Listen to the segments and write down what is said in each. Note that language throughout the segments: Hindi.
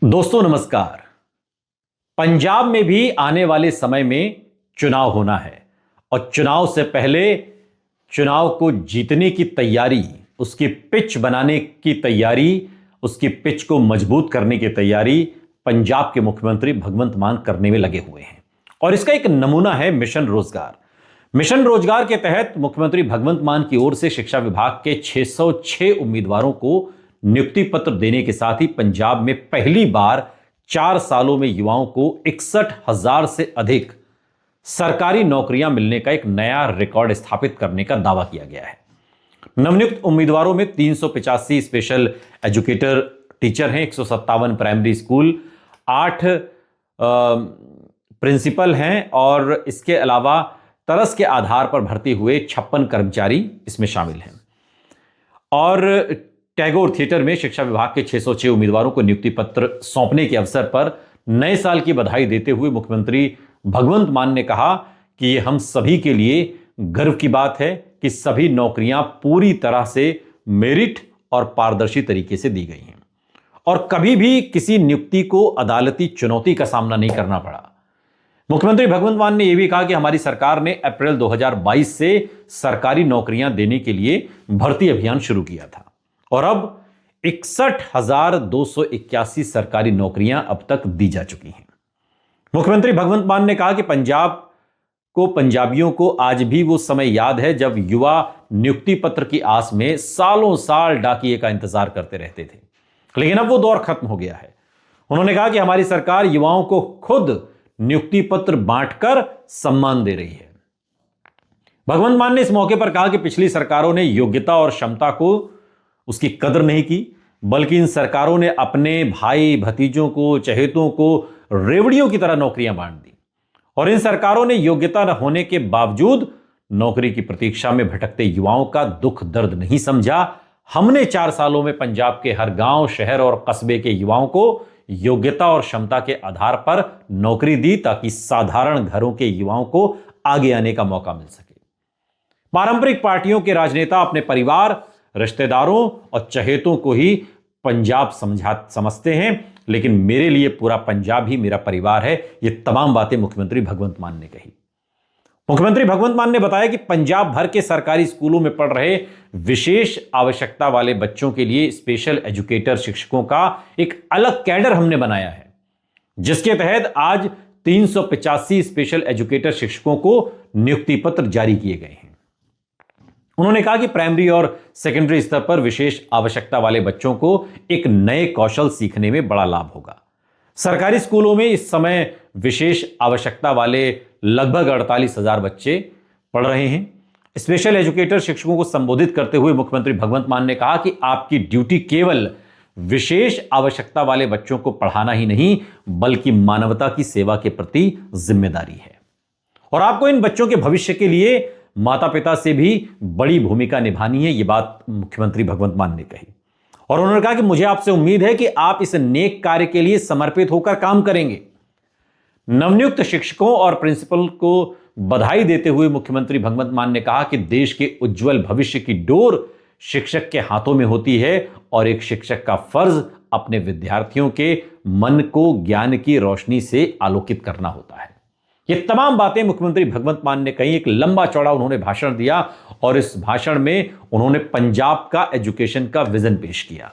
दोस्तों नमस्कार। पंजाब में भी आने वाले समय में चुनाव होना है और चुनाव से पहले चुनाव को जीतने की तैयारी, उसकी पिच बनाने की तैयारी, उसकी पिच को मजबूत करने की तैयारी पंजाब के मुख्यमंत्री भगवंत मान करने में लगे हुए हैं। और इसका एक नमूना है मिशन रोजगार। मिशन रोजगार के तहत मुख्यमंत्री भगवंत मान की ओर से शिक्षा विभाग के 606 उम्मीदवारों को नियुक्ति पत्र देने के साथ ही पंजाब में पहली बार 4 सालों में युवाओं को 61,000 से अधिक सरकारी नौकरियां मिलने का एक नया रिकॉर्ड स्थापित करने का दावा किया गया है। नवनियुक्त उम्मीदवारों में 385 स्पेशल एजुकेटर टीचर हैं, 157 प्राइमरी स्कूल, 8 प्रिंसिपल हैं और इसके अलावा तरस के आधार पर भर्ती हुए 56 कर्मचारी इसमें शामिल हैं। और टैगोर थिएटर में शिक्षा विभाग के 606 उम्मीदवारों को नियुक्ति पत्र सौंपने के अवसर पर नए साल की बधाई देते हुए मुख्यमंत्री भगवंत मान ने कहा कि यह हम सभी के लिए गर्व की बात है कि सभी नौकरियां पूरी तरह से मेरिट और पारदर्शी तरीके से दी गई हैं और कभी भी किसी नियुक्ति को अदालती चुनौती का सामना नहीं करना पड़ा। मुख्यमंत्री भगवंत मान ने यह भी कहा कि हमारी सरकार ने अप्रैल 2022 से सरकारी नौकरियां देने के लिए भर्ती अभियान शुरू किया था और अब 61,281 सरकारी नौकरियां अब तक दी जा चुकी हैं। मुख्यमंत्री भगवंत मान ने कहा कि पंजाबियों को आज भी वो समय याद है जब युवा नियुक्ति पत्र की आस में सालों साल डाकिये का इंतजार करते रहते थे, लेकिन अब वो दौर खत्म हो गया है। उन्होंने कहा कि हमारी सरकार युवाओं को खुद नियुक्ति पत्र बांटकर सम्मान दे रही है। भगवंत मान ने इस मौके पर कहा कि पिछली सरकारों ने योग्यता और क्षमता को उसकी कदर नहीं की, बल्कि इन सरकारों ने अपने भाई भतीजों को, चहेतों को रेवड़ियों की तरह नौकरियां बांट दी और इन सरकारों ने योग्यता न होने के बावजूद नौकरी की प्रतीक्षा में भटकते युवाओं का दुख दर्द नहीं समझा। हमने 4 सालों में पंजाब के हर गांव, शहर और कस्बे के युवाओं को योग्यता और क्षमता के आधार पर नौकरी दी ताकि साधारण घरों के युवाओं को आगे आने का मौका मिल सके। पारंपरिक पार्टियों के राजनेता अपने परिवार, रिश्तेदारों और चहेतों को ही पंजाब समझते हैं, लेकिन मेरे लिए पूरा पंजाब ही मेरा परिवार है। ये तमाम बातें मुख्यमंत्री भगवंत मान ने कही। मुख्यमंत्री भगवंत मान ने बताया कि पंजाब भर के सरकारी स्कूलों में पढ़ रहे विशेष आवश्यकता वाले बच्चों के लिए स्पेशल एजुकेटर शिक्षकों का एक अलग कैडर हमने बनाया है, जिसके तहत आज 385 स्पेशल एजुकेटर शिक्षकों को नियुक्ति पत्र जारी किए गए हैं। उन्होंने कहा कि प्राइमरी और सेकेंडरी स्तर पर विशेष आवश्यकता वाले बच्चों को एक नए कौशल सीखने में बड़ा लाभ होगा। सरकारी स्कूलों में इस समय विशेष आवश्यकता वाले लगभग 48,000 बच्चे पढ़ रहे हैं। स्पेशल एजुकेटर शिक्षकों को संबोधित करते हुए मुख्यमंत्री भगवंत मान ने कहा कि आपकी ड्यूटी केवल विशेष आवश्यकता वाले बच्चों को पढ़ाना ही नहीं, बल्कि मानवता की सेवा के प्रति जिम्मेदारी है और आपको इन बच्चों के भविष्य के लिए माता पिता से भी बड़ी भूमिका निभानी है। यह बात मुख्यमंत्री भगवंत मान ने कही और उन्होंने कहा कि मुझे आपसे उम्मीद है कि आप इस नेक कार्य के लिए समर्पित होकर काम करेंगे। नवनियुक्त शिक्षकों और प्रिंसिपल को बधाई देते हुए मुख्यमंत्री भगवंत मान ने कहा कि देश के उज्जवल भविष्य की डोर शिक्षक के हाथों में होती है और एक शिक्षक का फर्ज अपने विद्यार्थियों के मन को ज्ञान की रोशनी से आलोकित करना होता है। ये तमाम बातें मुख्यमंत्री भगवंत मान ने कही। एक लंबा चौड़ा उन्होंने भाषण दिया और इस भाषण में उन्होंने पंजाब का एजुकेशन का विजन पेश किया।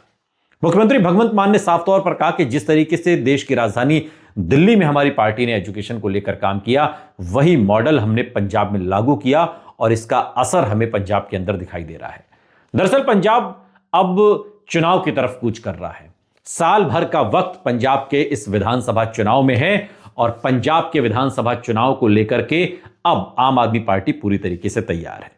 मुख्यमंत्री भगवंत मान ने साफ तौर पर कहा कि जिस तरीके से देश की राजधानी दिल्ली में हमारी पार्टी ने एजुकेशन को लेकर काम किया, वही मॉडल हमने पंजाब में लागू किया और इसका असर हमें पंजाब के अंदर दिखाई दे रहा है। दरअसल पंजाब अब चुनाव की तरफ कूच कर रहा है। साल भर का वक्त पंजाब के इस विधानसभा चुनाव में है और पंजाब के विधानसभा चुनाव को लेकर के अब आम आदमी पार्टी पूरी तरीके से तैयार है।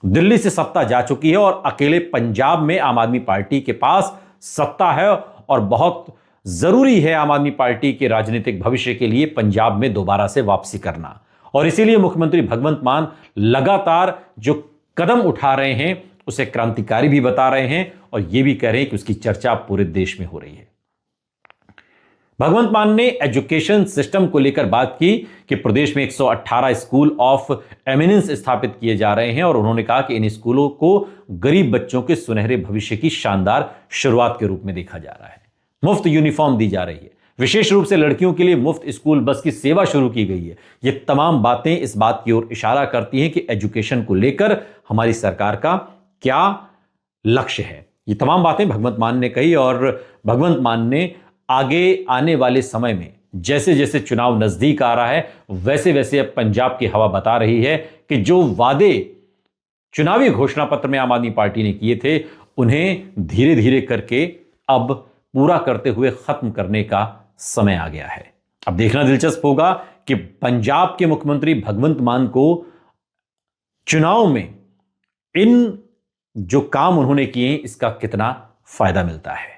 दिल्ली से सत्ता जा चुकी है और अकेले पंजाब में आम आदमी पार्टी के पास सत्ता है और बहुत जरूरी है आम आदमी पार्टी के राजनीतिक भविष्य के लिए पंजाब में दोबारा से वापसी करना। और इसीलिए मुख्यमंत्री भगवंत मान लगातार जो कदम उठा रहे हैं उसे क्रांतिकारी भी बता रहे हैं और यह भी कह रहे हैं कि उसकी चर्चा पूरे देश में हो रही है। भगवंत मान ने एजुकेशन सिस्टम को लेकर बात की कि प्रदेश में 118 स्कूल ऑफ एमिनेंस स्थापित किए जा रहे हैं और उन्होंने कहा कि इन स्कूलों को गरीब बच्चों के सुनहरे भविष्य की शानदार शुरुआत के रूप में देखा जा रहा है। मुफ्त यूनिफॉर्म दी जा रही है, विशेष रूप से लड़कियों के लिए मुफ्त स्कूल बस की सेवा शुरू की गई है। ये तमाम बातें इस बात की ओर इशारा करती हैं कि एजुकेशन को लेकर हमारी सरकार का क्या लक्ष्य है। ये तमाम बातें भगवंत मान ने कही और भगवंत मान ने आगे आने वाले समय में जैसे जैसे चुनाव नजदीक आ रहा है वैसे वैसे अब पंजाब की हवा बता रही है कि जो वादे चुनावी घोषणा पत्र में आम आदमी पार्टी ने किए थे उन्हें धीरे धीरे करके अब पूरा करते हुए खत्म करने का समय आ गया है। अब देखना दिलचस्प होगा कि पंजाब के मुख्यमंत्री भगवंत मान को चुनाव में इन जो काम उन्होंने किए इसका कितना फायदा मिलता है।